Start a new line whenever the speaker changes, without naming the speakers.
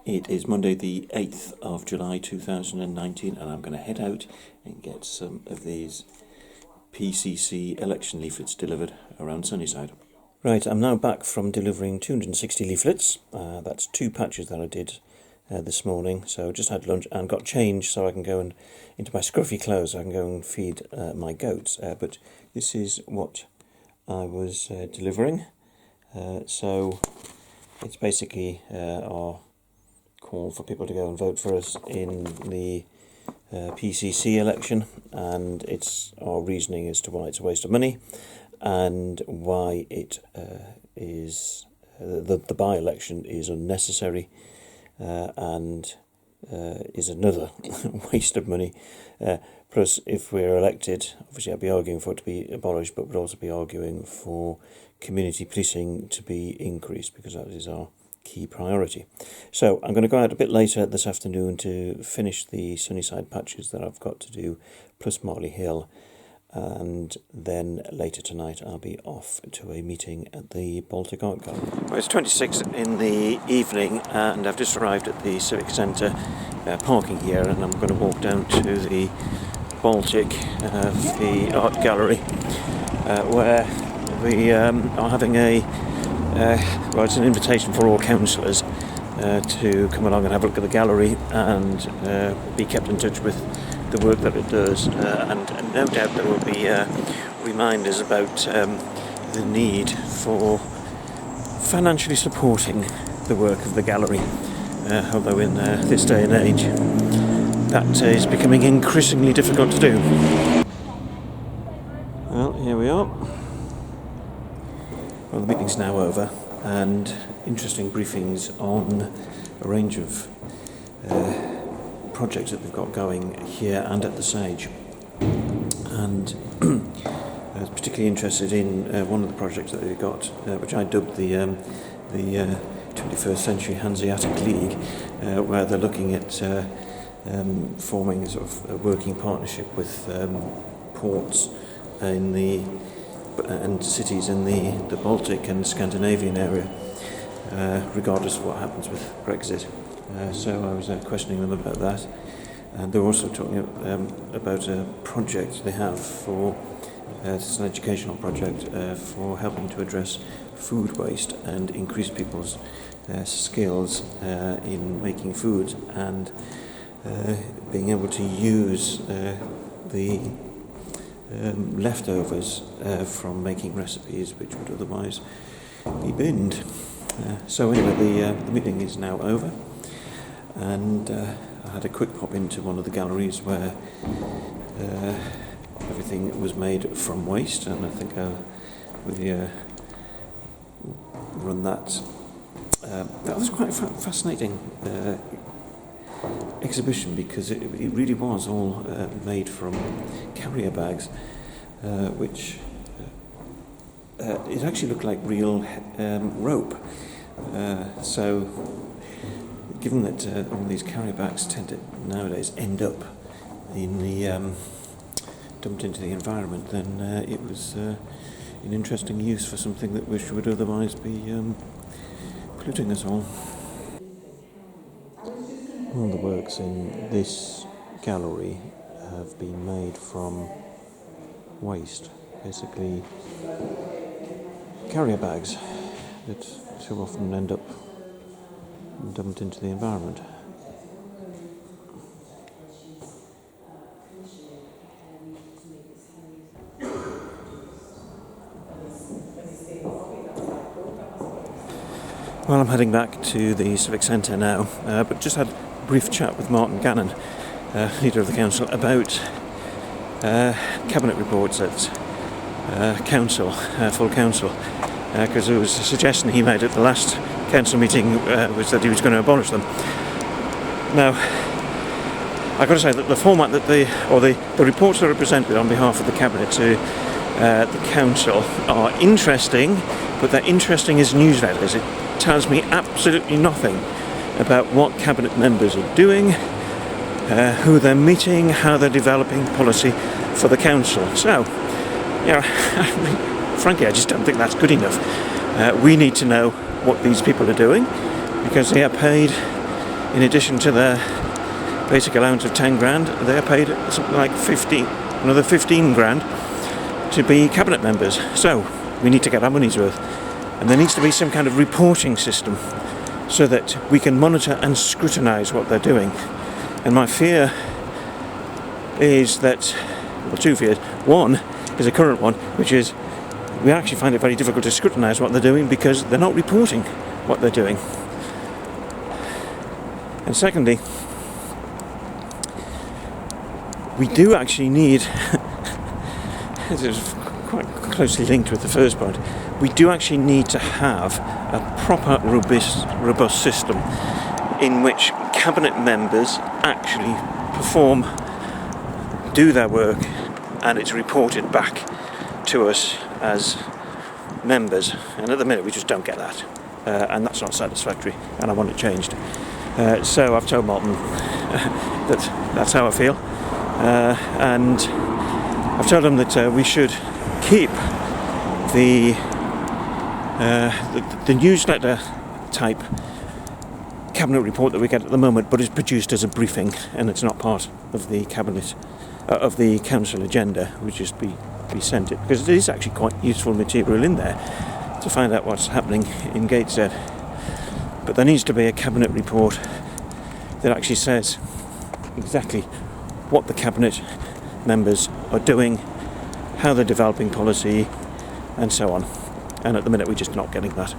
It is Monday the 8th of July 2019 and I'm going to head out and get some of these PCC election leaflets delivered around Sunnyside. Right, I'm now back from delivering 260 leaflets. That's 2 patches that I did this morning. So just had lunch and got changed so I can go into my scruffy clothes so I can go and feed my goats. But this is what I was delivering. So it's basically our call for people to go and vote for us in the PCC election, and it's our reasoning as to why it's a waste of money and why it is the by-election is unnecessary and is another waste of money. Plus, if we're elected, obviously I'd be arguing for it to be abolished, but would also be arguing for community policing to be increased, because that is our key priority. So I'm going to go out a bit later this afternoon to finish the Sunnyside patches that I've got to do, plus Marley Hill, and then later tonight I'll be off to a meeting at the Baltic Art Gallery. Well, it's 26 in the evening and I've just arrived at the Civic Centre parking here, and I'm going to walk down to the Baltic the Art Gallery where we are having well, it's an invitation for all councillors to come along and have a look at the gallery and be kept in touch with the work that it does. And no doubt there will be reminders about the need for financially supporting the work of the gallery, although in this day and age that is becoming increasingly difficult to do. Well, here we are. Well, the meeting's now over, and interesting briefings on a range of projects that they've got going here and at the Sage. And I was particularly interested in one of the projects that they've got, which I dubbed the 21st Century Hanseatic League, where they're looking at forming a sort of a working partnership with ports and cities in the Baltic and Scandinavian area, regardless of what happens with Brexit. So I was questioning them about that, and they were also talking about a project they have for it's an educational project for helping to address food waste and increase people's skills in making food and being able to use the leftovers from making recipes which would otherwise be binned. So anyway, the meeting is now over, and I had a quick pop into one of the galleries where everything was made from waste, and I think we run that. That was quite a fascinating exhibition, because it really was all made from carrier bags, which it actually looked like real rope. So given that all these carrier bags tend to nowadays end up in the dumped into the environment, then it was an interesting use for something that which would otherwise be polluting us all. All the works in this gallery have been made from waste, basically carrier bags that so often end up dumped into the environment. Well, I'm heading back to the Civic Centre now, but just had a brief chat with Martin Gannon, leader of the council, about cabinet reports at council, full council, because there was a suggestion he made at the last council meeting was that he was going to abolish them. Now, I've got to say that the format that the reports that are presented on behalf of the cabinet to the council are interesting, but they're interesting as newsletters. It tells me absolutely nothing about what cabinet members are doing, who they're meeting, how they're developing policy for the council. So, frankly, I just don't think that's good enough. We need to know what these people are doing, because they are paid in addition to their basic allowance of 10 grand, they're paid something like another 15 grand to be cabinet members. So we need to get our money's worth, and there needs to be some kind of reporting system so that we can monitor and scrutinise what they're doing. And my fear is that, well, two fears. One is a current one, which is we actually find it very difficult to scrutinise what they're doing because they're not reporting what they're doing. And secondly, we do actually need, this is quite closely linked with the first point, we do actually need to have a proper robust system in which cabinet members actually perform, do their work, and it's reported back to us as members. And at the minute we just don't get that, and that's not satisfactory, and I want it changed. So I've told Martin that that's how I feel, and I've told him that we should keep the newsletter type cabinet report that we get at the moment, but it's produced as a briefing and it's not part of the cabinet of the council agenda. We just be sent it because it is actually quite useful material in there to find out what's happening in Gateshead. But there needs to be a cabinet report that actually says exactly what the cabinet members are doing, how they're developing policy, and so on. And at the minute we're just not getting that.